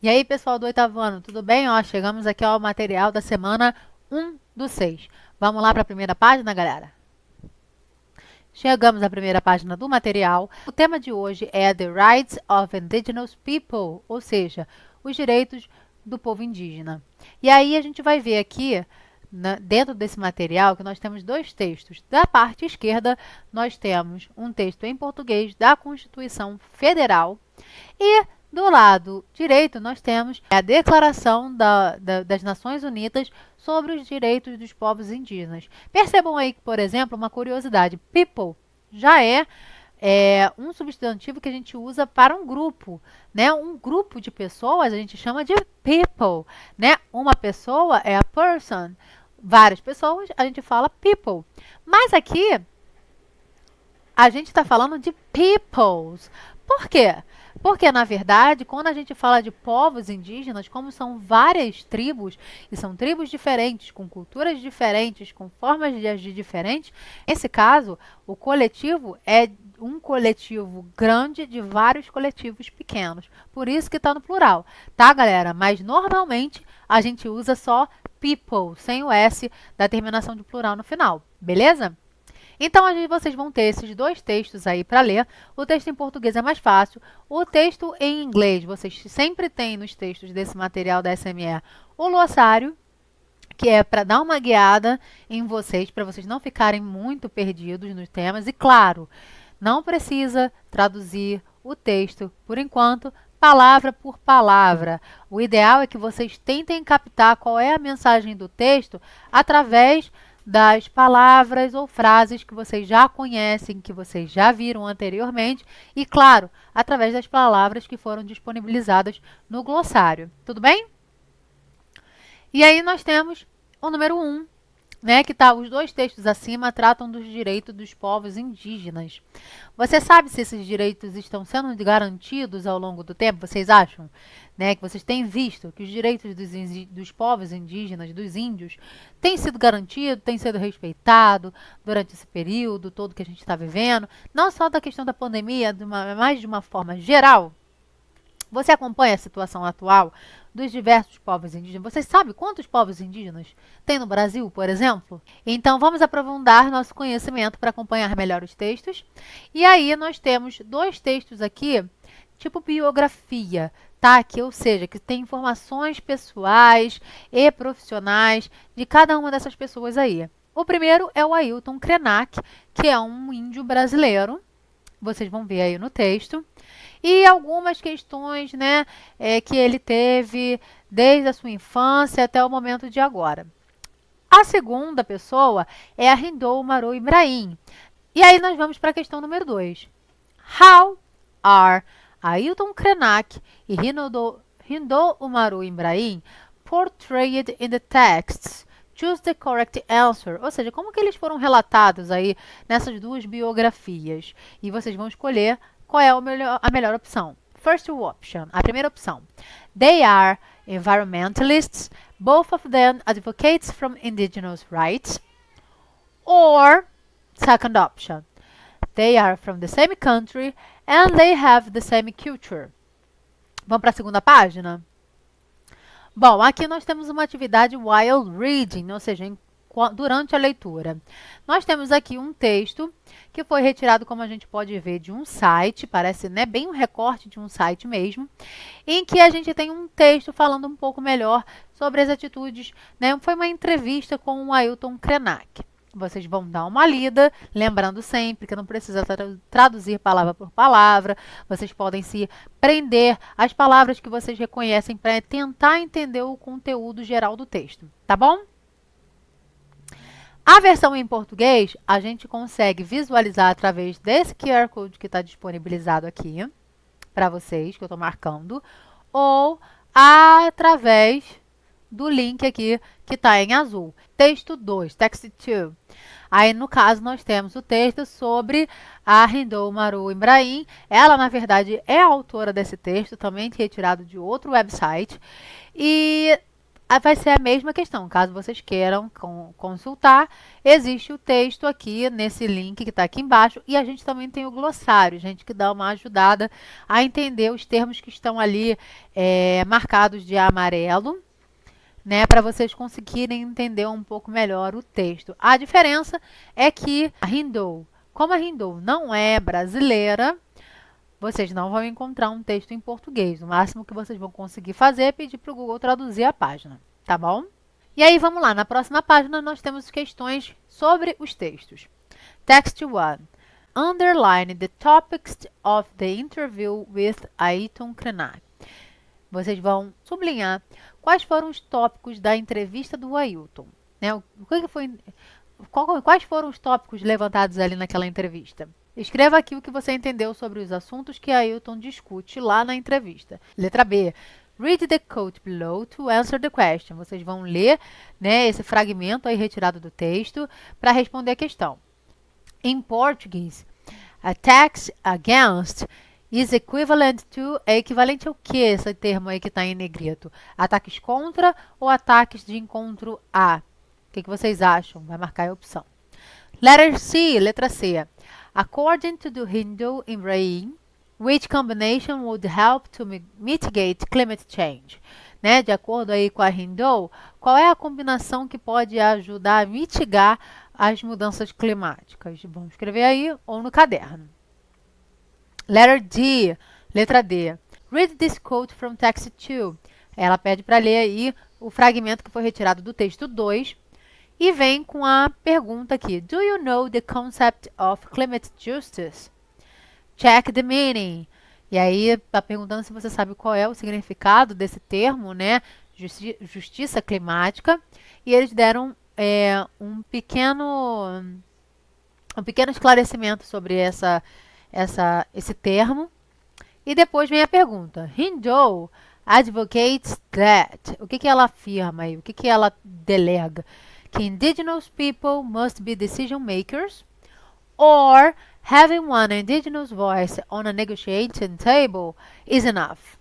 E aí, pessoal do oitavo ano, tudo bem? Ó, chegamos aqui ao material da semana 1 do 6. Vamos lá para a primeira página, galera? Chegamos à primeira página do material. O tema de hoje é The Rights of Indigenous People, ou seja, os direitos do povo indígena. E aí a gente vai ver aqui, dentro desse material, que nós temos dois textos. Da parte esquerda, nós temos um texto em português da Constituição Federal e do lado direito, nós temos a Declaração das Nações Unidas sobre os Direitos dos Povos Indígenas. Percebam aí que, por exemplo, uma curiosidade, people já é um substantivo que a gente usa para um grupo, né? Um grupo de pessoas a gente chama de people, né? Uma pessoa é a person, várias pessoas a gente fala people. Mas aqui a gente está falando de peoples. Por quê? Porque, na verdade, quando a gente fala de povos indígenas, como são várias tribos, e são tribos diferentes, com culturas diferentes, com formas de agir diferentes, nesse caso, o coletivo é um coletivo grande de vários coletivos pequenos. Por isso que está no plural, tá, galera? Mas, normalmente, a gente usa só people, sem o S da terminação de plural no final, beleza? Então, vocês vão ter esses dois textos aí para ler. O texto em português é mais fácil. O texto em inglês, vocês sempre têm nos textos desse material da SME o glossário, que é para dar uma guiada em vocês, para vocês não ficarem muito perdidos nos temas. E, claro, não precisa traduzir o texto, por enquanto, palavra por palavra. O ideal é que vocês tentem captar qual é a mensagem do texto através das palavras ou frases que vocês já conhecem, que vocês já viram anteriormente e, claro, através das palavras que foram disponibilizadas no glossário. Tudo bem? E aí nós temos o número 1, né, que tá, os dois textos acima tratam dos direitos dos povos indígenas. Você sabe se esses direitos estão sendo garantidos ao longo do tempo? Vocês acham? Né, que vocês têm visto que os direitos dos povos indígenas, dos índios, têm sido garantidos, têm sido respeitados durante esse período todo que a gente está vivendo? Não só da questão da pandemia, mas de uma forma geral? Você acompanha a situação atual dos diversos povos indígenas? Você sabe quantos povos indígenas tem no Brasil, por exemplo? Então, vamos aprofundar nosso conhecimento para acompanhar melhor os textos. E aí, nós temos dois textos aqui, tipo biografia, tá? Que, ou seja, que tem informações pessoais e profissionais de cada uma dessas pessoas aí. O primeiro é o Ailton Krenak, que é um índio brasileiro. Vocês vão ver aí no texto. E algumas questões, né, que ele teve desde a sua infância até o momento de agora. A segunda pessoa é a Hindou Maru Ibrahim. E aí nós vamos para a questão número 2. How are Ailton Krenak e Hindou Umaru Ibrahim portrayed in the texts? Choose the correct answer. Ou seja, como que eles foram relatados aí nessas duas biografias? E vocês vão escolher qual é a melhor opção. First option, a primeira opção. They are environmentalists, both of them advocates from indigenous rights. Or, second option, they are from the same country and they have the same culture. Vamos para a segunda página? Bom, aqui nós temos uma atividade while reading, ou seja, durante a leitura. Nós temos aqui um texto que foi retirado, como a gente pode ver, de um site, parece, né, bem um recorte de um site mesmo, em que a gente tem um texto falando um pouco melhor sobre as atitudes, né, foi uma entrevista com o Ailton Krenak. Vocês vão dar uma lida, lembrando sempre que não precisa traduzir palavra por palavra. Vocês podem se prender às palavras que vocês reconhecem para tentar entender o conteúdo geral do texto, tá bom? A versão em português, a gente consegue visualizar através desse QR Code que está disponibilizado aqui para vocês, que eu estou marcando, ou através do link aqui que está em azul. Texto 2, text 2. Aí, no caso, nós temos o texto sobre a Hindou Maru Ibrahim. Ela, na verdade, é a autora desse texto, também retirado de outro website. E vai ser a mesma questão. Caso vocês queiram consultar, existe o texto aqui nesse link que está aqui embaixo e a gente também tem o glossário, gente, que dá uma ajudada a entender os termos que estão ali marcados de amarelo, né, para vocês conseguirem entender um pouco melhor o texto. A diferença é que a Hindou, como a Hindou não é brasileira, vocês não vão encontrar um texto em português. O máximo que vocês vão conseguir fazer é pedir para o Google traduzir a página, tá bom? E aí, vamos lá. Na próxima página, nós temos questões sobre os textos. Text 1. Underline the topics of the interview with Ayrton Krenak. Vocês vão sublinhar quais foram os tópicos da entrevista do Ailton, né? Quais foram os tópicos levantados ali naquela entrevista? Escreva aqui o que você entendeu sobre os assuntos que Ailton discute lá na entrevista. Letra B. Read the quote below to answer the question. Vocês vão ler, né, esse fragmento aí retirado do texto para responder a questão. Em português, attacks against is equivalent to é equivalente ao que esse termo aí que está em negrito? Ataques contra ou ataques de encontro a? O que vocês acham? Vai marcar a opção. Letter C, letra C. According to the Hindu in Rain, which combination would help to mitigate climate change? Né? De acordo aí com a Hindu, qual é a combinação que pode ajudar a mitigar as mudanças climáticas? Vamos escrever aí ou no caderno. Letter D, letra D. Read this quote from text 2. Ela pede para ler aí o fragmento que foi retirado do texto 2 e vem com a pergunta aqui. Do you know the concept of climate justice? Check the meaning. E aí está perguntando se você sabe qual é o significado desse termo, né? Justiça climática. E eles deram um pequeno esclarecimento sobre esse termo. E depois vem a pergunta. Hindu advocates that. O que ela afirma aí? O que ela delega? Que indigenous people must be decision makers, or having one indigenous voice on a negotiating table is enough.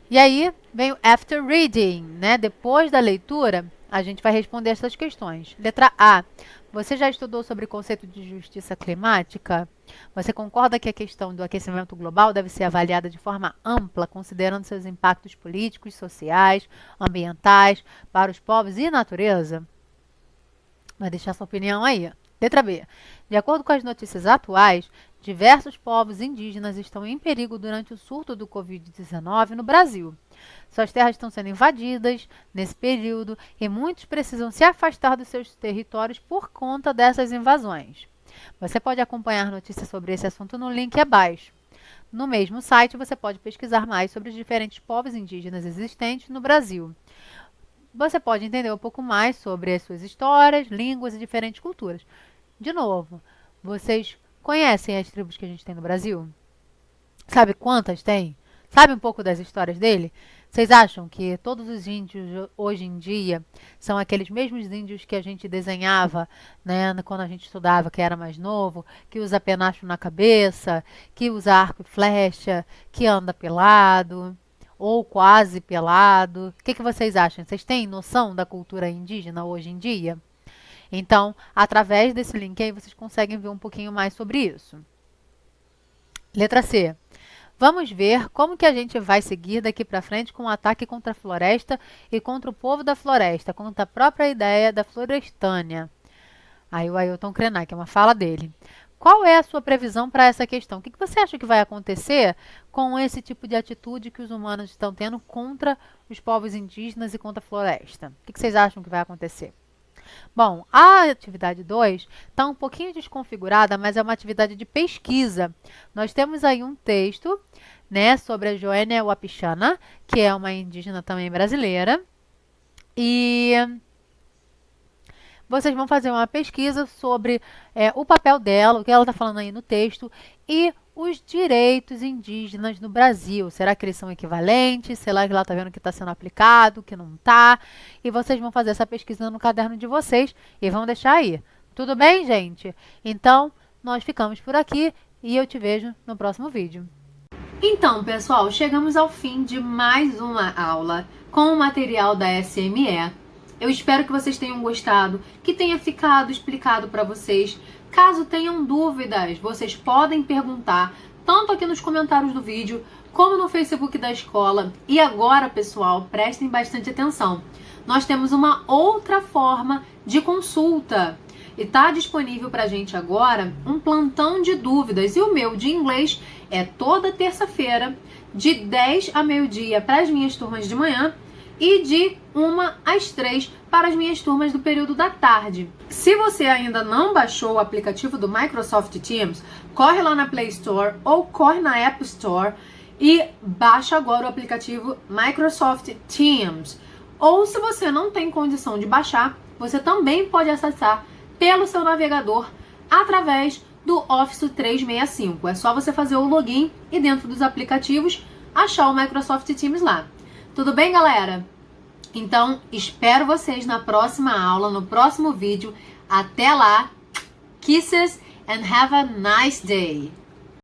E aí vem o after reading, né? Depois da leitura, a gente vai responder essas questões. Letra A. Você já estudou sobre o conceito de justiça climática? Você concorda que a questão do aquecimento global deve ser avaliada de forma ampla, considerando seus impactos políticos, sociais, ambientais, para os povos e natureza? Vai deixar sua opinião aí. Letra B. De acordo com as notícias atuais, diversos povos indígenas estão em perigo durante o surto do Covid-19 no Brasil. Suas terras estão sendo invadidas nesse período e muitos precisam se afastar dos seus territórios por conta dessas invasões. Você pode acompanhar notícias sobre esse assunto no link abaixo. No mesmo site, você pode pesquisar mais sobre os diferentes povos indígenas existentes no Brasil. Você pode entender um pouco mais sobre as suas histórias, línguas e diferentes culturas. De novo, vocês conhecem as tribos que a gente tem no Brasil? Sabe quantas tem? Sabe um pouco das histórias dele? Vocês acham que todos os índios hoje em dia são aqueles mesmos índios que a gente desenhava, né, quando a gente estudava, que era mais novo, que usa penacho na cabeça, que usa arco e flecha, que anda pelado ou quase pelado? O que vocês acham? Vocês têm noção da cultura indígena hoje em dia? Então, através desse link aí, vocês conseguem ver um pouquinho mais sobre isso. Letra C. Vamos ver como que a gente vai seguir daqui para frente com o ataque contra a floresta e contra o povo da floresta, contra a própria ideia da florestânia. Aí o Ailton Krenak, é uma fala dele. Qual é a sua previsão para essa questão? O que você acha que vai acontecer com esse tipo de atitude que os humanos estão tendo contra os povos indígenas e contra a floresta? O que vocês acham que vai acontecer? Bom, a atividade 2 está um pouquinho desconfigurada, mas é uma atividade de pesquisa. Nós temos aí um texto, né, sobre a Joênia Wapichana, que é uma indígena também brasileira. E vocês vão fazer uma pesquisa sobre o papel dela, o que ela está falando aí no texto, e os direitos indígenas no Brasil. Será que eles são equivalentes? Será que ela está vendo que está sendo aplicado, que não está? E vocês vão fazer essa pesquisa no caderno de vocês e vão deixar aí. Tudo bem, gente? Então, nós ficamos por aqui e eu te vejo no próximo vídeo. Então, pessoal, chegamos ao fim de mais uma aula com o material da SME. Eu espero que vocês tenham gostado, que tenha ficado explicado para vocês. Caso tenham dúvidas, vocês podem perguntar, tanto aqui nos comentários do vídeo, como no Facebook da escola. E agora, pessoal, prestem bastante atenção. Nós temos uma outra forma de consulta. E está disponível para a gente agora um plantão de dúvidas. E o meu de inglês é toda terça-feira, de 10 a meio-dia para as minhas turmas de manhã e de 1 às 3 para as minhas turmas do período da tarde. Se você ainda não baixou o aplicativo do Microsoft Teams, corre lá na Play Store ou corre na App Store e baixa agora o aplicativo Microsoft Teams. Ou se você não tem condição de baixar, você também pode acessar pelo seu navegador através do Office 365. É só você fazer o login e dentro dos aplicativos achar o Microsoft Teams lá. Tudo bem, galera? Então, espero vocês na próxima aula, no próximo vídeo. Até lá! Kisses and have a nice day!